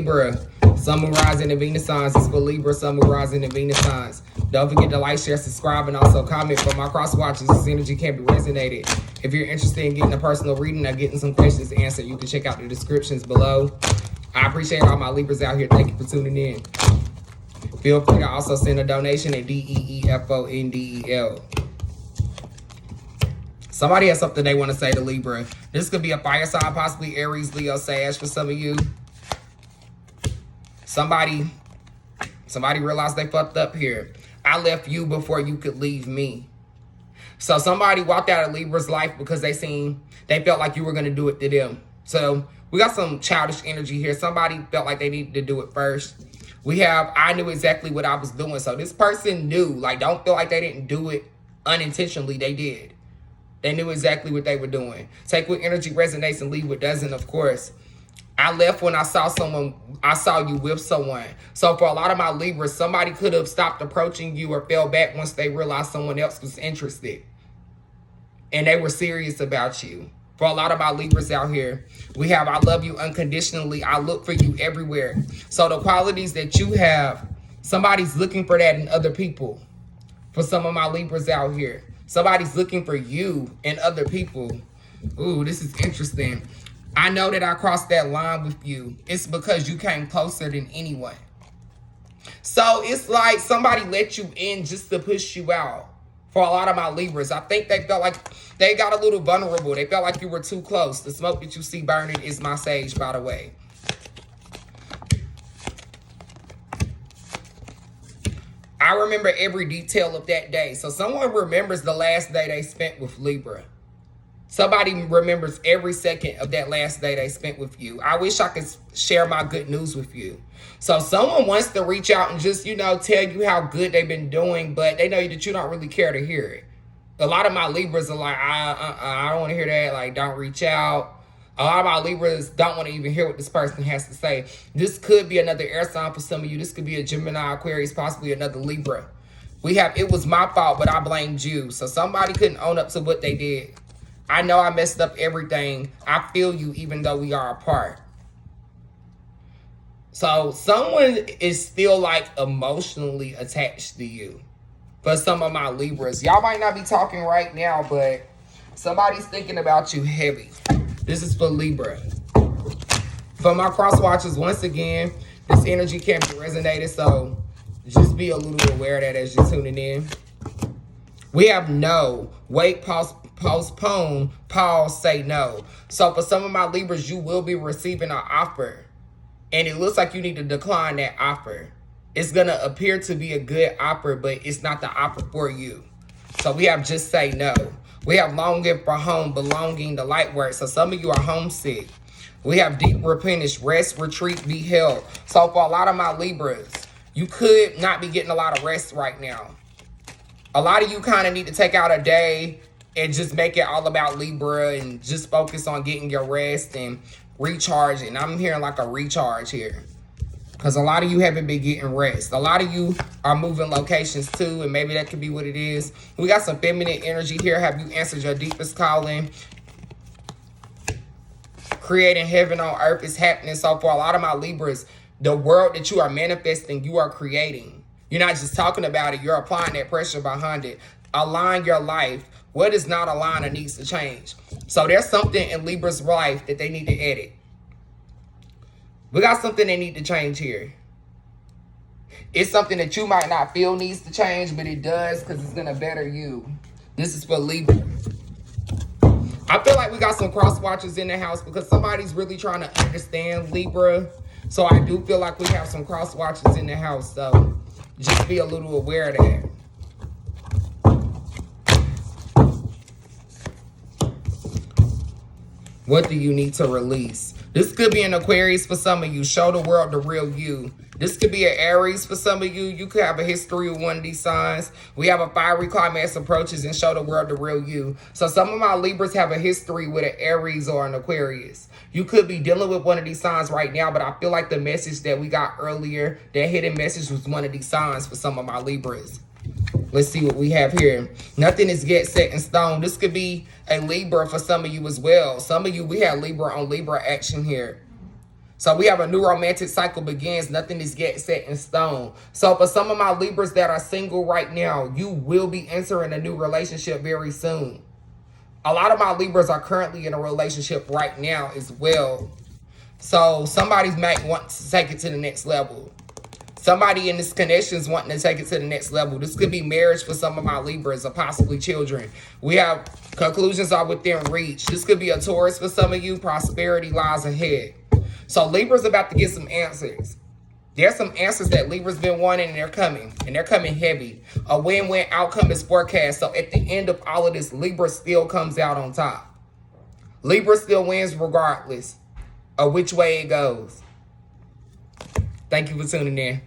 Libra, Sun, Moon, Rising, and Venus signs. It's for Libra, Sun, Moon, Rising, and Venus signs. Don't forget to like, share, subscribe, and also comment. For my cross watches, this energy can be resonated. If you're interested in getting a personal reading or getting some questions answered, you can check out the descriptions below. I appreciate all my Libras out here. Thank you for tuning in. Feel free to also send a donation at DEEFONDEL. Somebody has something they want to say to Libra. This could be a fire sign, possibly Aries, Leo, Sag for some of you. Somebody realized they fucked up here. I left you before you could leave me. So somebody walked out of Libra's life because they felt like you were going to do it to them. So we got some childish energy here. Somebody felt like they needed to do it first. We have, I knew exactly what I was doing. So this person knew, like, don't feel like they didn't do it unintentionally. They did. They knew exactly what they were doing. Take what energy resonates and leave what doesn't, of course. I left when I saw you with someone. So for a lot of my Libras, somebody could have stopped approaching you or fell back once they realized someone else was interested. And they were serious about you. For a lot of my Libras out here, we have, I love you unconditionally. I look for you everywhere. So the qualities that you have, somebody's looking for that in other people. For some of my Libras out here, somebody's looking for you in other people. Ooh, this is interesting. I know that I crossed that line with you. It's because you came closer than anyone. So it's like somebody let you in just to push you out. For a lot of my Libras, I think they felt like they got a little vulnerable. They felt like you were too close. The smoke that you see burning is my sage, by the way. I remember every detail of that day. So someone remembers the last day they spent with Libra. Somebody remembers every second of that last day they spent with you. I wish I could share my good news with you. So someone wants to reach out and just, you know, tell you how good they've been doing, but they know that you don't really care to hear it. A lot of my Libras are like, I don't want to hear that. Like, don't reach out. A lot of my Libras don't want to even hear what this person has to say. This could be another air sign for some of you. This could be a Gemini, Aquarius, possibly another Libra. We have, it was my fault, but I blamed you. So somebody couldn't own up to what they did. I know I messed up everything. I feel you even though we are apart. So someone is still like emotionally attached to you. For some of my Libras. Y'all might not be talking right now, but somebody's thinking about you heavy. This is for Libra. For my cross watchers, once again, this energy can be resonated. So just be a little aware of that as you're tuning in. We have no, wait, pause, postpone, pause, say no. So for some of my Libras, you will be receiving an offer. And it looks like you need to decline that offer. It's going to appear to be a good offer, but it's not the offer for you. So we have just say no. We have longing for home, belonging, the light work. So some of you are homesick. We have deep replenish, rest, retreat, be held. So for a lot of my Libras, you could not be getting a lot of rest right now. A lot of you kind of need to take out a day and just make it all about Libra and just focus on getting your rest and recharging. I'm hearing like a recharge here. Because a lot of you haven't been getting rest. A lot of you are moving locations too, and maybe that could be what it is. We got some feminine energy here. Have you answered your deepest calling? Creating heaven on earth is happening. So for a lot of my Libras, the world that you are manifesting, you are creating. You're not just talking about it. You're applying that pressure behind it. Align your life. What is not aligned or needs to change? So there's something in Libra's life that they need to edit. We got something they need to change here. It's something that you might not feel needs to change, but it does because it's going to better you. This is for Libra. I feel like we got some cross watchers in the house because somebody's really trying to understand Libra. So I do feel like we have some cross watchers in the house. So just be a little aware of that. What do you need to release? This could be an Aquarius for some of you. Show the world the real you. This could be an Aries for some of you. You could have a history with one of these signs. We have a fiery climax approaches and show the world the real you. So some of my Libras have a history with an Aries or an Aquarius. You could be dealing with one of these signs right now, but I feel like the message that we got earlier, that hidden message was one of these signs for some of my Libras. Let's see what we have here. Nothing is yet set in stone. This could be a Libra for some of you as well. Some of you, we have Libra on Libra action here. So we have a new romantic cycle begins. Nothing is yet set in stone. So for some of my Libras that are single right now, you will be entering a new relationship very soon. A lot of my Libras are currently in a relationship right now as well. So somebody might want to take it to the next level. Somebody in this connection is wanting to take it to the next level. This could be marriage for some of my Libras or possibly children. We have conclusions are within reach. This could be a Taurus for some of you. Prosperity lies ahead. So Libra's about to get some answers. There's some answers that Libra's been wanting and they're coming. And they're coming heavy. A win-win outcome is forecast. So at the end of all of this, Libra still comes out on top. Libra still wins regardless of which way it goes. Thank you for tuning in.